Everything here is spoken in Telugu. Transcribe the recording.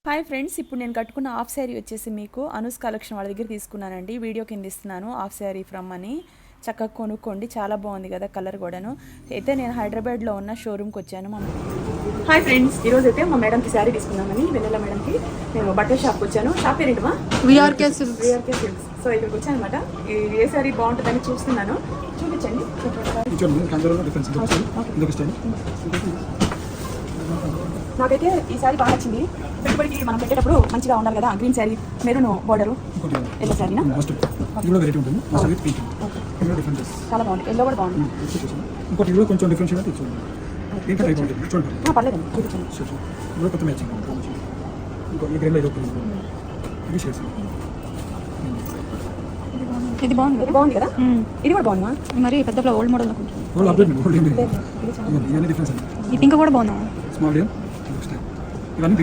హాయ్ ఫ్రెండ్స్, ఇప్పుడు నేను కట్టుకున్న హాఫ్ శారీ వచ్చేసి మీకు అనూస్ కలెక్షన్ వాళ్ళ దగ్గర తీసుకున్నానండి. వీడియో కింద ఇస్తున్నాను హాఫ్ శారీ ఫ్రమ్ అని. చక్కగా కొనుక్కోండి, చాలా బాగుంది కదా కలర్ కూడాను. అయితే నేను హైదరాబాద్లో ఉన్న షోరూమ్కి వచ్చాను. హాయ్ ఫ్రెండ్స్, ఈరోజు అయితే మా మేడంకి శారీ తీసుకున్నామని వెన్నెల మేడంకి నేను బట్టల షాప్కి వచ్చాను. షాప్ పేరేంటమా? విఆర్కే సిల్క్స్. సో ఇక్కడికి వచ్చాను అనమాట. ఏ శారీ బాగుంటుందని చూస్తున్నాను, చూపించండి. నాకైతే ఈ శారీ బాగా నచ్చింది. పెట్టుబడికి మనం పెట్టేటప్పుడు మంచిగా ఉండాలి కదా. Green sari, maroon border, yellow శారీనా చాలా బాగుంది. ఎల్లో కూడా బాగుంది. ఇంకోటి కొంచెం డిఫరెంట్ పర్లేదండి, చూపించండి. ఇది బాగుంది, ఇది బాగుంది కదా. ఇది కూడా బాగుందా? మరి పెద్ద ఓల్డ్ మోడల్ అనుకుంటున్నాను. ఈ పింక్ కూడా బాగుందా? ఇవన్నీ